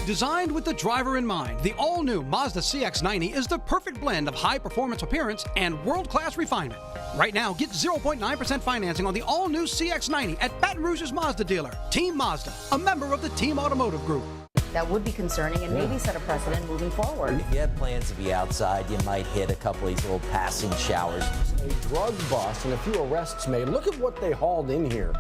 Designed with the driver in mind, the all-new Mazda CX-90 is the perfect blend of high-performance appearance and world-class refinement. Right now, get 0.9% financing on the all-new CX-90 at Baton Rouge's Mazda dealer, Team Mazda, a member of the Team Automotive Group. That would be concerning and maybe set a precedent moving forward. If you had plans to be outside, you might hit a couple of these little passing showers. A drug bust and a few arrests made. Look at what they hauled in here.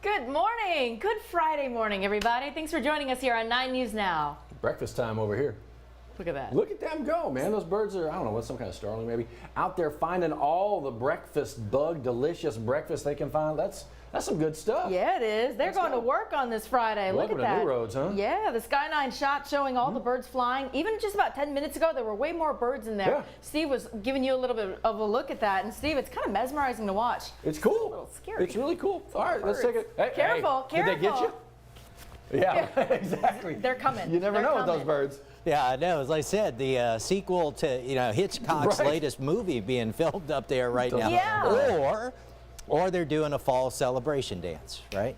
Good morning. Good Friday morning, everybody. Thanks for joining us here on 9 News Now. Breakfast time over here. Look at that. Look at them go, man. Those birds are, I don't know, what's some kind of starling maybe, out there finding all the breakfast bug, delicious breakfast they can find. That's some good stuff. Yeah, it is. They're going to work on this Friday. Look at that. Welcome to New Roads, huh? Yeah, the Sky9 shot showing all the birds flying. Even just about 10 minutes ago, there were way more birds in there. Yeah. Steve was giving you a little bit of a look at that. And Steve, it's kind of mesmerizing to watch. It's cool. It's a little scary. It's really cool. All right, let's take it. Hey, Careful, careful. Did they get you? Yeah, exactly. They're coming. You never know with those birds. Yeah, I know. As I said, the sequel to Hitchcock's latest movie being filmed up there right now. Yeah. Or they're doing a fall celebration dance, right?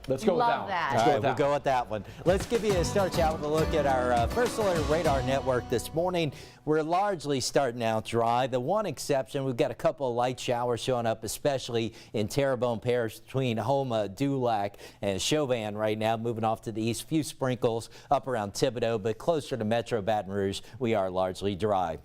Let's go with that Love one. that. All right, we'll go with that one. Let's give you a start out with a look at our First Alert Radar Network this morning. We're largely starting out dry. The one exception, we've got a couple of light showers showing up, especially in Terrebonne Parish between Houma, Dulac, and Chauvin right now. Moving off to the east, few sprinkles up around Thibodaux, but closer to Metro Baton Rouge, we are largely dry.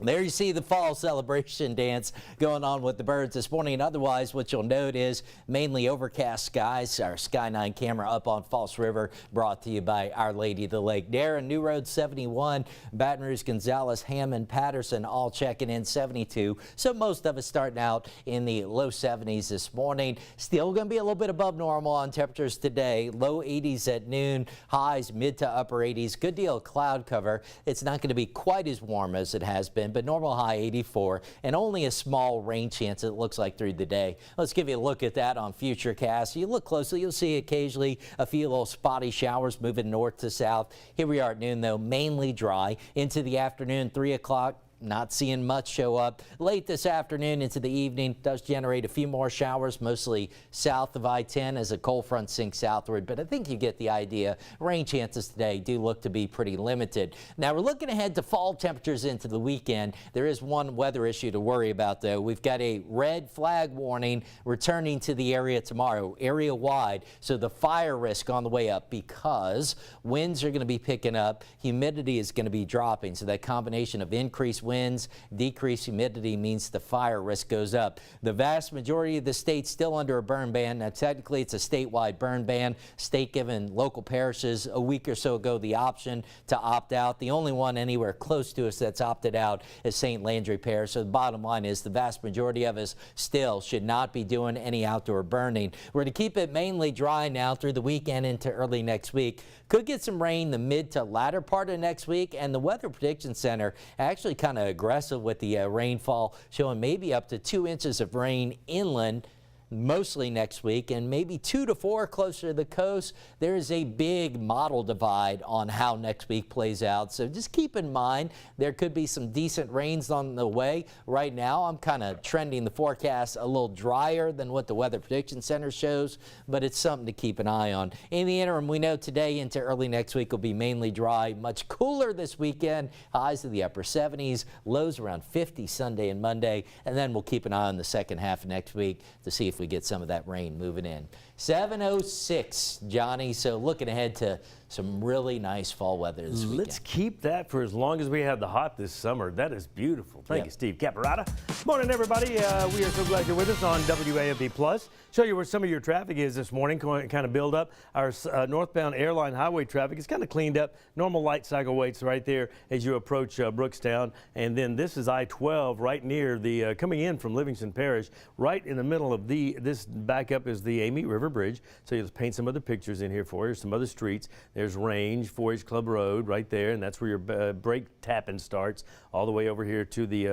There you see the fall celebration dance going on with the birds this morning. And otherwise, what you'll note is mainly overcast skies. Our Sky9 camera up on False River, brought to you by Our Lady of the Lake. Darren, New Road 71, Baton Rouge, Gonzales, Hammond, Patterson, all checking in 72. So most of us starting out in the low 70s this morning. Still going to be a little bit above normal on temperatures today. Low 80s at noon, highs mid to upper 80s. Good deal of cloud cover. It's not going to be quite as warm as it has been, but normal high 84 and only a small rain chance it looks like through the day. Let's give you a look at that on Futurecast. You look closely, you'll see occasionally a few little spotty showers moving north to south. Here we are at noon though, mainly dry. Into the afternoon, 3 o'clock. Not seeing much show up. Late this afternoon into the evening does generate a few more showers, mostly south of I-10 as a cold front sinks southward, but I think you get the idea. Rain chances today do look to be pretty limited. Now we're looking ahead to fall temperatures into the weekend. There is one weather issue to worry about though. We've got a red flag warning returning to the area tomorrow, area wide, so the fire risk on the way up because winds are going to be picking up, humidity is going to be dropping, so that combination of increased winds, decreased humidity means the fire risk goes up. The vast majority of the state's still under a burn ban. Now technically it's a statewide burn ban. State given local parishes a week or so ago the option to opt out. The only one anywhere close to us that's opted out is St. Landry Parish. So the bottom line is the vast majority of us still should not be doing any outdoor burning. We're to keep it mainly dry now through the weekend into early next week. Could get some rain the mid to latter part of next week, and the Weather Prediction Center actually kind of aggressive with the rainfall, showing maybe up to 2 inches of rain inland mostly next week, and maybe 2 to 4 closer to the coast. There is a big model divide on how next week plays out, so just keep in mind there could be some decent rains on the way. Right now I'm kind of trending the forecast a little drier than what the Weather Prediction Center shows, but it's something to keep an eye on. In the interim, we know today into early next week will be mainly dry, much cooler this weekend, highs to the upper 70s, lows around 50 Sunday and Monday, and then we'll keep an eye on the second half of next week to see if we get some of that rain moving in. 7:06, Johnny. So looking ahead to some really nice fall weather this weekend. Let's keep that for as long as we have the hot this summer. That is beautiful. Thank you, Steve Caparata. Morning, everybody. We are so glad you're with us on WAFB Plus. Show you where some of your traffic is this morning. Kind of build up. Our northbound airline highway traffic is kind of cleaned up. Normal light cycle waits right there as you approach Brookstown. And then this is I-12 right near the coming in from Livingston Parish. Right in the middle of this backup is the Amy River Bridge. So you'll put some other pictures in here for you, some other streets. There's Range, 4-H Club Road right there, and that's where your brake tapping starts, all the way over here to the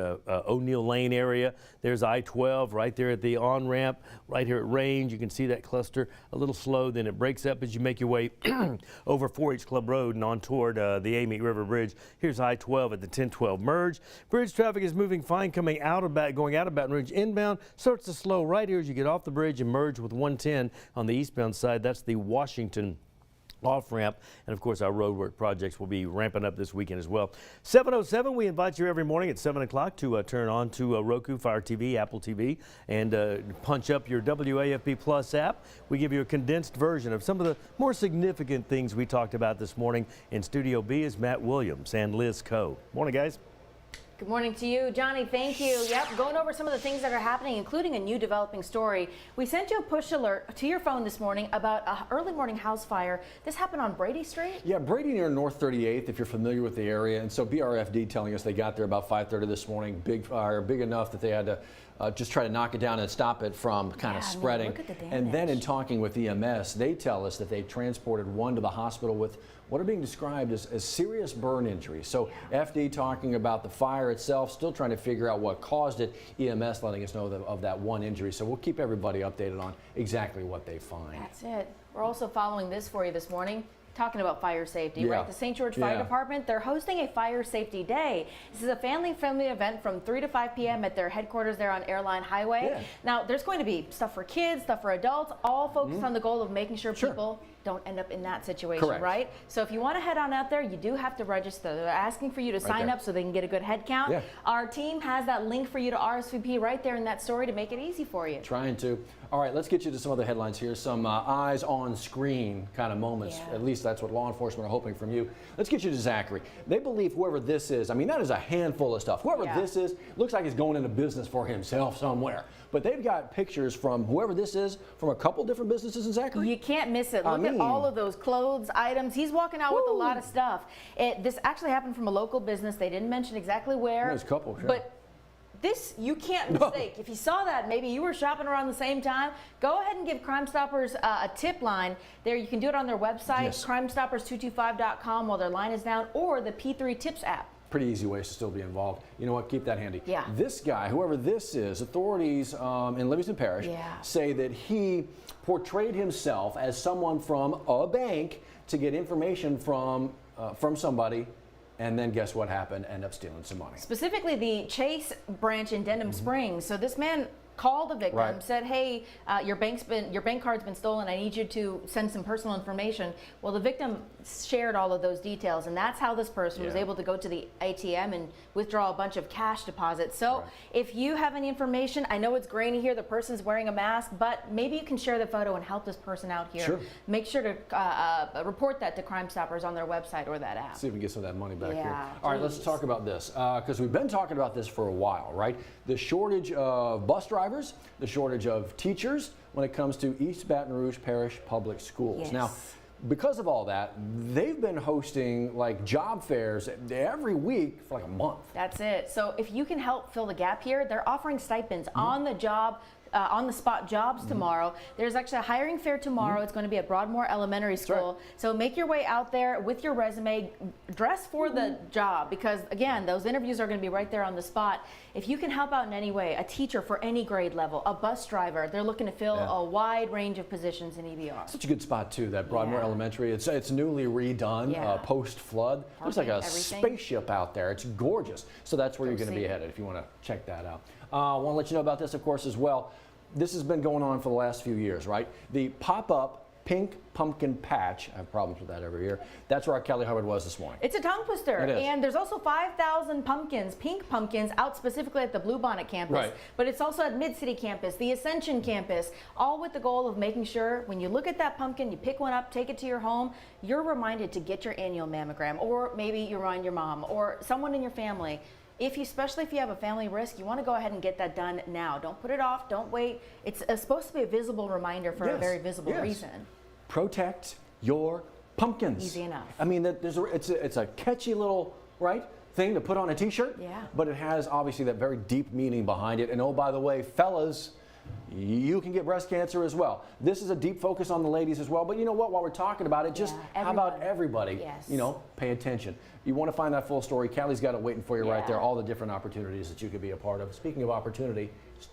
O'Neill Lane area. There's I-12 right there at the on-ramp, right here at Range. You can see that cluster a little slow, then it breaks up as you make your way over 4-H Club Road and on toward the Amy River Bridge. Here's I-12 at the 1012 merge. Bridge traffic is moving fine coming out of going out of Baton Rouge inbound. Starts to slow right here as you get get off the bridge and merge with 110 on the eastbound side. That's the Washington off-ramp, and of course our roadwork projects will be ramping up this weekend as well. 7:07, we invite you every morning at 7 o'clock to turn on to Roku, Fire TV, Apple TV, and punch up your WAFB Plus app. We give you a condensed version of some of the more significant things we talked about this morning. In Studio B is Matt Williams and Liz Coe. Morning, guys. Good morning to you, Johnny. Thank you. Yep, going over some of the things that are happening, including a new developing story. We sent you a push alert to your phone this morning about an early morning house fire. This happened on Brady Street? Yeah, Brady near North 38th, if you're familiar with the area. And so BRFD telling us they got there about 5:30 this morning. Big fire, big enough that they had to just try to knock it down and stop it from kind of spreading. Look at the damage. And then in talking with EMS, they tell us that they transported one to the hospital with what are being described as serious burn injuries. So FD talking about the fire itself, still trying to figure out what caused it. EMS letting us know of that one injury. So we'll keep everybody updated on exactly what they find. That's it. We're also following this for you this morning. Talking about fire safety, right? The St. George Fire Department, they're hosting a fire safety day. This is a family-friendly event from 3 to 5 p.m. at their headquarters there on Airline Highway. Now, there's going to be stuff for kids, stuff for adults, all focused on the goal of making sure people don't end up in that situation, right? So if you want to head on out there, you do have to register. They're asking for you to sign up so they can get a good head count. Our team has that link for you to RSVP right there in that story to make it easy for you. Trying to. All right, let's get you to some other headlines here. Some eyes on screen kind of moments. At least that's what law enforcement are hoping from you. Let's get you to Zachary. They believe whoever this is, I mean, that is a handful of stuff. Whoever this is, looks like he's going into business for himself somewhere. But they've got pictures from whoever this is from a couple different businesses in Zachary. You can't miss it. Look at all of those clothes items. He's walking out with a lot of stuff. This actually happened from a local business. They didn't mention exactly where. There's a couple, but this you can't mistake. If you saw that, maybe you were shopping around the same time, go ahead and give Crime Stoppers a tip line. There, you can do it on their website, crimestoppers225.com while their line is down, or the P3 Tips app. Pretty easy ways to still be involved. You know what? Keep that handy. Yeah. This guy, whoever this is, authorities in Livingston Parish say that he portrayed himself as someone from a bank to get information from somebody. And then guess what happened? End up stealing some money. Specifically the Chase branch in Denham Springs. So this man called the victim, said, hey, your bank card's been stolen. I need you to send some personal information. Well, the victim shared all of those details, and that's how this person was able to go to the ATM and withdraw a bunch of cash deposits. So if you have any information, I know it's grainy here, the person's wearing a mask, but maybe you can share the photo and help this person out here. Make sure to report that to Crime Stoppers on their website or that app. See if we can get some of that money back here. All right, let's talk about this, because we've been talking about this for a while, right? The shortage of bus drivers, the shortage of teachers when it comes to East Baton Rouge Parish Public Schools. Now, because of all that, they've been hosting like job fairs every week for like a month. That's it. So if you can help fill the gap here, they're offering stipends on the job. On the spot jobs tomorrow. There's actually a hiring fair tomorrow. It's going to be at Broadmoor Elementary School. So make your way out there with your resume, dress for the job, because again, those interviews are going to be right there on the spot. If you can help out in any way, a teacher for any grade level, a bus driver, they're looking to fill a wide range of positions in EBR. Such a good spot too, that Broadmoor Elementary. It's newly redone post-flood. Looks like a spaceship out there. It's gorgeous. So that's where you're going to be headed if you want to check that out. I want to let you know about this, of course, as well. This has been going on for the last few years, right? The pop-up pink pumpkin patch. I have problems with that every year. That's where our Kelly Hubbard was this morning. It's a tongue twister. It is. And there's also 5,000 pumpkins, pink pumpkins, out specifically at the Bluebonnet campus. But it's also at Mid-City campus, the Ascension campus, all with the goal of making sure when you look at that pumpkin, you pick one up, take it to your home, you're reminded to get your annual mammogram, or maybe you remind your mom or someone in your family. Especially if you have a family risk, you want to go ahead and get that done now. Don't put it off. Don't wait. It's supposed to be a visible reminder for a very visible reason. Protect your pumpkins. Easy enough. I mean, it's a catchy little thing to put on a T-shirt. But it has obviously that very deep meaning behind it. And oh, by the way, fellas, you can get breast cancer as well. This is a deep focus on the ladies as well. But you know what? While we're talking about it, just how about everybody? You know, pay attention. You want to find that full story. Callie's got it waiting for you right there. All the different opportunities that you could be a part of. Speaking of opportunity,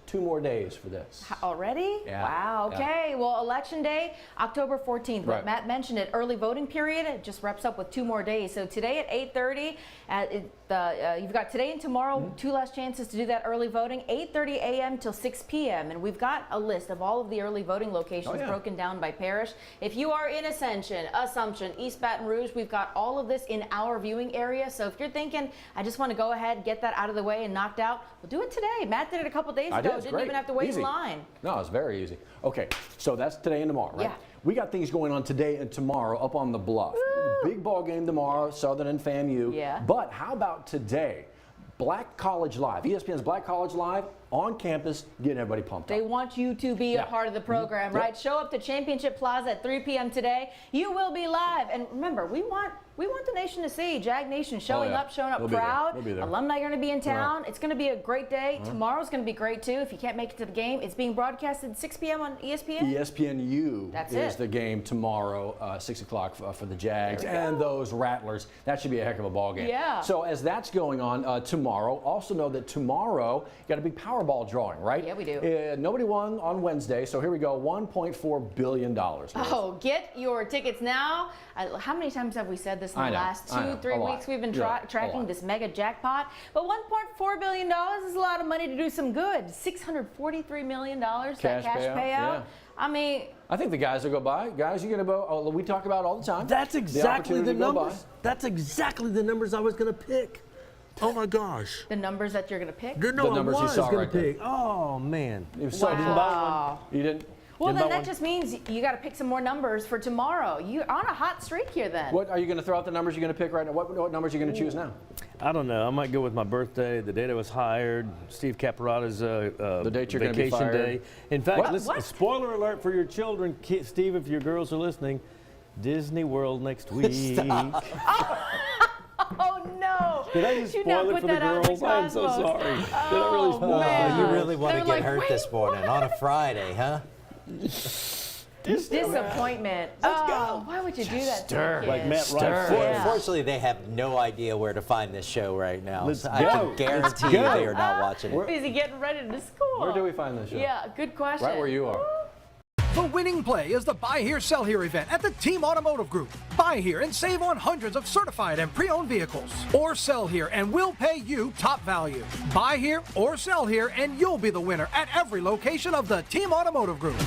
2 more days for this. Already? Yeah. Wow. Okay. Well, Election Day, October 14th. What Matt mentioned, it early voting period. It just wraps up with 2 more days. So today at 8:30, you've got today and tomorrow 2 last chances to do that early voting. 8:30 a.m. till 6 p.m. And we've got a list of all of the early voting locations broken down by parish. If you are in Ascension, East Baton Rouge, we've got all of this in our viewing area. So if you're thinking, I just want to go ahead, get that out of the way and knocked out, well, do it today. Matt did it a couple days ago. Didn't even have to wait in line. No, it's very easy. Okay, so that's today and tomorrow, right? Yeah. We got things going on today and tomorrow up on the bluff. Woo! Big ball game tomorrow, Southern and FAMU. Yeah. But how about today? Black College Live, ESPN's Black College Live on campus, getting everybody pumped up. They want you to be a part of the program, right? Show up to Championship Plaza at 3 p.m. today. You will be live. And remember, we want the nation to see Jag Nation showing up proud. We'll be there. Alumni are going to be in town. It's going to be a great day. Tomorrow's going to be great too. If you can't make it to the game, it's being broadcasted 6 p.m. on ESPN. ESPNU is the game tomorrow, 6 o'clock for the Jags and those Rattlers. That should be a heck of a ball game. Yeah. So as that's going on tomorrow, also know that tomorrow you got a big Powerball drawing, right? Yeah, we do. Nobody won on Wednesday, so here we go, $1.4 billion. Oh, get your tickets now. How many times have we said this in the last 2-3 weeks? We've been tracking this mega jackpot. But $1.4 billion is a lot of money to do some good. $643 million, that cash payout. Yeah. I mean, I think the guys will go by. Guys, you're going to go. We talk about it all the time. That's exactly the numbers. By. That's exactly the numbers I was going to pick. Oh my gosh. The numbers that you're going to pick? The numbers you saw going to pick. Oh man. You didn't? Well, then that just means you got to pick some more numbers for tomorrow. You're on a hot streak here then. What are you going to throw out the numbers you're going to pick right now? What numbers are you going to choose now? I don't know. I might go with my birthday, the date I was hired, Steve Caparata's the date you're vacation gonna be fired. day. In fact, What? Spoiler alert for your children, Steve, if your girls are listening, Disney World next week. Oh no! Did I just You spoil not it put for the that out in girls? I am so Cosmos. sorry. Did I really spoil man. You really want to They're get like, hurt this morning on a Friday, huh? Disappointment. Let's go. Why would you do that to Stir. kids? Like Matt Rife Yeah. said. Unfortunately, they have no idea where to find this show right now. Let's I go. can guarantee you they are not watching it. Busy getting ready to school. Where do we find this show? Yeah, good question. Right where you are. The winning play is the Buy Here, Sell Here event at the Team Automotive Group. Buy here and save on hundreds of certified and pre-owned vehicles. Or sell here and we'll pay you top value. Buy here or sell here and you'll be the winner at every location of the Team Automotive Group.